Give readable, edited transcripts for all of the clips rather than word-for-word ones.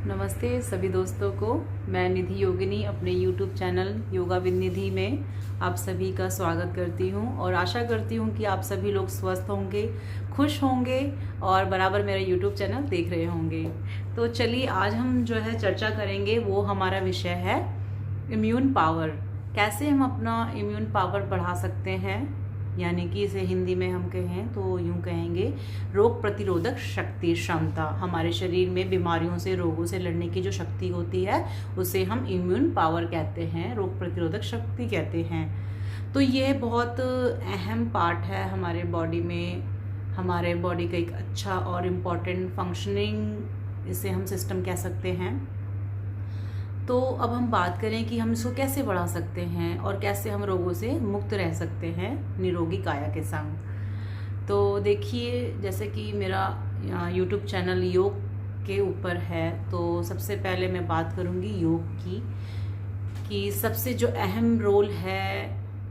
नमस्ते सभी दोस्तों को। मैं निधि योगिनी अपने YouTube चैनल योगा विद निधि में आप सभी का स्वागत करती हूं और आशा करती हूं कि आप सभी लोग स्वस्थ होंगे, खुश होंगे और बराबर मेरा YouTube चैनल देख रहे होंगे। तो चलिए आज हम जो है चर्चा करेंगे, वो हमारा विषय है इम्यून पावर। कैसे हम अपना इम्यून पावर बढ़ा सकते हैं, यानी कि इसे हिंदी में हम कहें तो यूं कहेंगे रोग प्रतिरोधक शक्ति, क्षमता। हमारे शरीर में बीमारियों से, रोगों से लड़ने की जो शक्ति होती है उसे हम इम्यून पावर कहते हैं, रोग प्रतिरोधक शक्ति कहते हैं। तो ये बहुत अहम पार्ट है हमारे बॉडी में, हमारे बॉडी का एक अच्छा और इम्पॉर्टेंट फंक्शनिंग इसे हम सिस्टम कह सकते हैं। तो अब हम बात करें कि हम इसको कैसे बढ़ा सकते हैं और कैसे हम रोगों से मुक्त रह सकते हैं निरोगी काया के संग। तो देखिए, जैसे कि मेरा YouTube चैनल योग के ऊपर है, तो सबसे पहले मैं बात करूंगी योग की, कि सबसे जो अहम रोल है,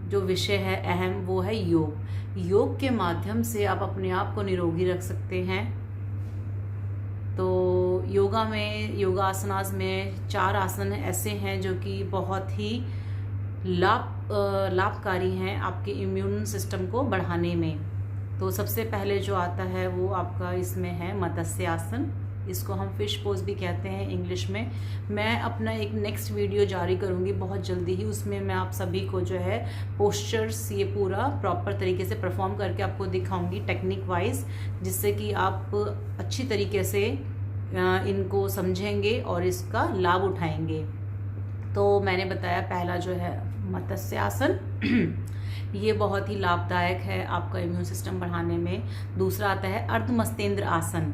जो विषय है अहम, वो है योग। योग के माध्यम से आप अपने आप को निरोगी रख सकते हैं। तो योगा में, योगासनास में 4 आसन ऐसे हैं जो कि बहुत ही लाभकारी हैं आपके इम्यून सिस्टम को बढ़ाने में। तो सबसे पहले जो आता है वो आपका इसमें है मत्स्य आसन। इसको हम फिश पोज भी कहते हैं इंग्लिश में। मैं अपना एक नेक्स्ट वीडियो जारी करूंगी बहुत जल्दी ही, उसमें मैं आप सभी को जो है पोस्चर्स ये पूरा प्रॉपर तरीके से परफॉर्म करके आपको दिखाऊंगी टेक्निक वाइज, जिससे कि आप अच्छी तरीके से इनको समझेंगे और इसका लाभ उठाएंगे। तो मैंने बताया पहला जो है मत्स्य आसन ये बहुत ही लाभदायक है आपका इम्यून सिस्टम बढ़ाने में। दूसरा आता है अर्धमस्तेंद्र आसन।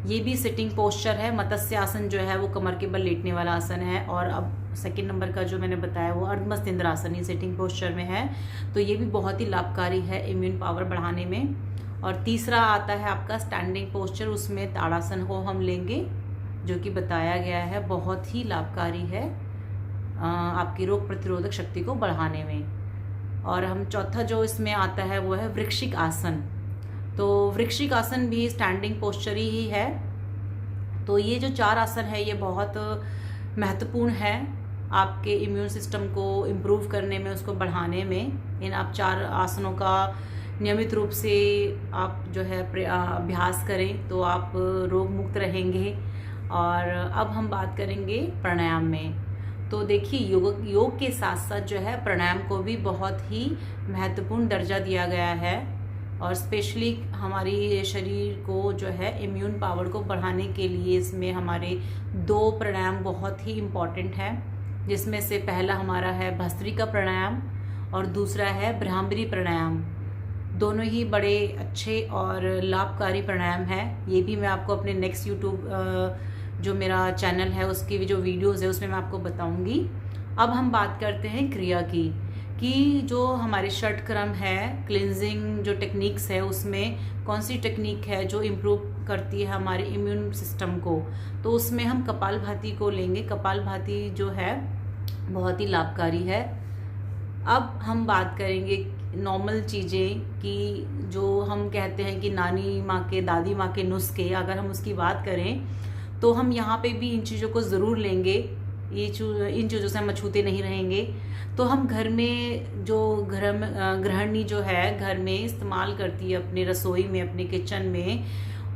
ये भी सिटिंग पोस्चर है। मत्स्य आसन जो है वो कमर के बल लेटने वाला आसन है, और अब सेकंड नंबर का जो मैंने बताया वो अर्धमस्तेंद्र आसन, ये सिटिंग पोस्चर में है। तो ये भी बहुत ही लाभकारी है इम्यून पावर बढ़ाने में। और तीसरा आता है आपका स्टैंडिंग पोस्चर, उसमें ताड़ासन को हम लेंगे, जो कि बताया गया है बहुत ही लाभकारी है आपकी रोग प्रतिरोधक शक्ति को बढ़ाने में। और हम चौथा जो इसमें आता है वो है वृश्चिक आसन। तो वृश्चिक आसन भी स्टैंडिंग पोस्चर ही है। तो ये जो 4 आसन है ये बहुत महत्वपूर्ण है आपके इम्यून सिस्टम को इम्प्रूव करने में, उसको बढ़ाने में। इन आप 4 आसनों का नियमित रूप से आप जो है अभ्यास करें तो आप रोग मुक्त रहेंगे। और अब हम बात करेंगे प्राणायाम में। तो देखिए, योग के साथ साथ जो है प्राणायाम को भी बहुत ही महत्वपूर्ण दर्जा दिया गया है, और स्पेशली हमारी शरीर को जो है इम्यून पावर को बढ़ाने के लिए इसमें हमारे 2 प्राणायाम बहुत ही इम्पॉर्टेंट है, जिसमें से पहला हमारा है भस्त्रिका प्राणायाम और दूसरा है भ्रामरी प्राणायाम। दोनों ही बड़े अच्छे और लाभकारी प्राणायाम है। ये भी मैं आपको अपने नेक्स्ट यूट्यूब जो मेरा चैनल है उसकी भी जो वीडियोस है उसमें मैं आपको बताऊंगी। अब हम बात करते हैं क्रिया की, कि जो हमारे षटक्रम है, क्लिनजिंग जो टेक्निक्स है, उसमें कौन सी टेक्निक है जो इम्प्रूव करती है हमारे इम्यून सिस्टम को। तो उसमें हम कपालभाति को लेंगे। कपालभाति जो है बहुत ही लाभकारी है। अब हम बात करेंगे नॉर्मल चीज़ें, कि जो हम कहते हैं कि नानी माँ के, दादी माँ के नुस्खे, अगर हम उसकी बात करें तो हम यहाँ पे भी इन चीज़ों को ज़रूर लेंगे। इन चीज़ों से हम अछूते नहीं रहेंगे। तो हम घर में जो गृहिणी जो है घर में इस्तेमाल करती है अपने रसोई में, अपने किचन में,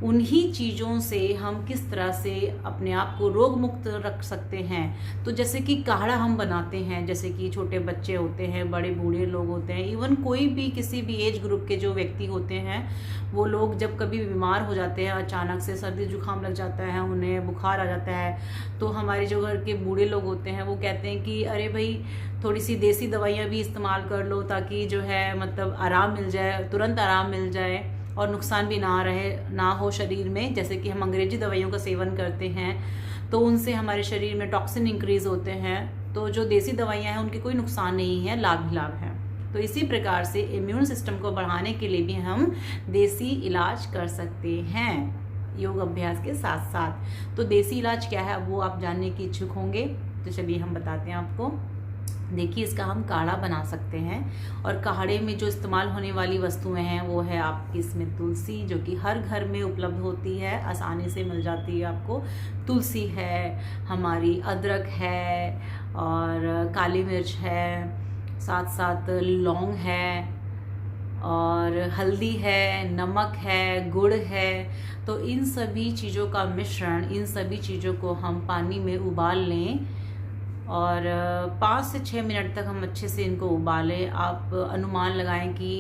उन्हीं चीज़ों से हम किस तरह से अपने आप को रोग मुक्त रख सकते हैं। तो जैसे कि काढ़ा हम बनाते हैं, जैसे कि छोटे बच्चे होते हैं, बड़े बूढ़े लोग होते हैं, इवन कोई भी किसी भी एज ग्रुप के जो व्यक्ति होते हैं, वो लोग जब कभी बीमार हो जाते हैं, अचानक से सर्दी जुकाम लग जाता है, उन्हें बुखार आ जाता है, तो हमारे जो घर के बूढ़े लोग होते हैं वो कहते हैं कि अरे भाई थोड़ी सी देसी दवाइयाँ भी इस्तेमाल कर लो, ताकि जो है मतलब आराम मिल जाए, तुरंत आराम मिल जाए और नुकसान भी ना हो शरीर में। जैसे कि हम अंग्रेजी दवाइयों का सेवन करते हैं तो उनसे हमारे शरीर में टॉक्सिन इंक्रीज होते हैं। तो जो देसी दवाइयाँ हैं उनके कोई नुकसान नहीं है, लाभ ही लाभ है। तो इसी प्रकार से इम्यून सिस्टम को बढ़ाने के लिए भी हम देसी इलाज कर सकते हैं योग अभ्यास के साथ साथ। तो देसी इलाज क्या है वो आप जानने की इच्छुक होंगे, तो चलिए हम बताते हैं आपको। देखिए इसका हम काढ़ा बना सकते हैं। और काढ़े में जो इस्तेमाल होने वाली वस्तुएं हैं वो है आपकी इसमें तुलसी, जो कि हर घर में उपलब्ध होती है, आसानी से मिल जाती है आपको। तुलसी है हमारी, अदरक है और काली मिर्च है, साथ साथ लौंग है और हल्दी है, नमक है, गुड़ है। तो इन सभी चीज़ों का मिश्रण, इन सभी चीज़ों को हम पानी में उबाल लें और 5 से 6 मिनट तक हम अच्छे से इनको उबालें। आप अनुमान लगाएं कि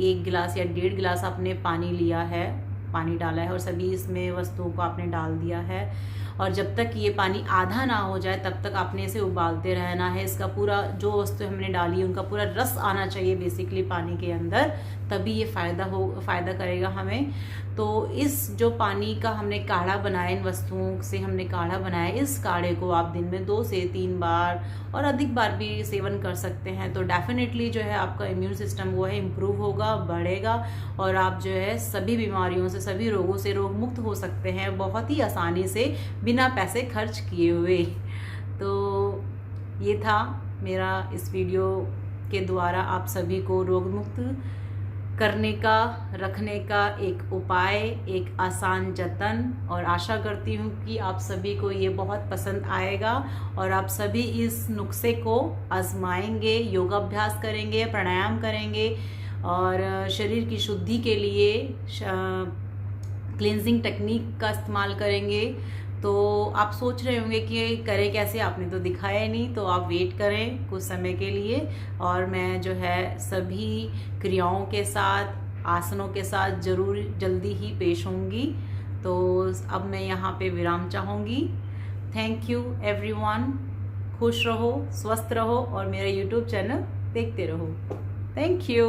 1 गिलास या 1.5 गिलास आपने पानी लिया है, पानी डाला है और सभी इसमें वस्तुओं को आपने डाल दिया है। और जब तक ये पानी आधा ना हो जाए तब तक आपने इसे उबालते रहना है। इसका पूरा जो वस्तु हमने डाली है उनका पूरा रस आना चाहिए बेसिकली पानी के अंदर, तभी ये फ़ायदा करेगा हमें। तो इस जो पानी का हमने काढ़ा बनाया, इन वस्तुओं से हमने काढ़ा बनाया, इस काढ़े को आप दिन में 2 से 3 बार और अधिक बार भी सेवन कर सकते हैं। तो डेफिनेटली जो है आपका इम्यून सिस्टम वो है इम्प्रूव होगा, बढ़ेगा और आप जो है सभी बीमारियों से, सभी रोगों से रोग मुक्त हो सकते हैं बहुत ही आसानी से, बिना पैसे खर्च किए हुए। तो ये था मेरा इस वीडियो के द्वारा आप सभी को रोग मुक्त करने का, रखने का एक उपाय, एक आसान जतन। और आशा करती हूँ कि आप सभी को ये बहुत पसंद आएगा और आप सभी इस नुस्खे को आजमाएंगे, योगाभ्यास करेंगे, प्राणायाम करेंगे और शरीर की शुद्धि के लिए क्लींजिंग टेक्निक का इस्तेमाल करेंगे। तो आप सोच रहे होंगे कि करें कैसे, आपने तो दिखाया ही नहीं, तो आप वेट करें कुछ समय के लिए और मैं जो है सभी क्रियाओं के साथ, आसनों के साथ ज़रूर जल्दी ही पेश होंगी। तो अब मैं यहाँ पे विराम चाहूँगी। Thank you everyone. खुश रहो, स्वस्थ रहो और मेरा यूट्यूब चैनल देखते रहो। Thank you.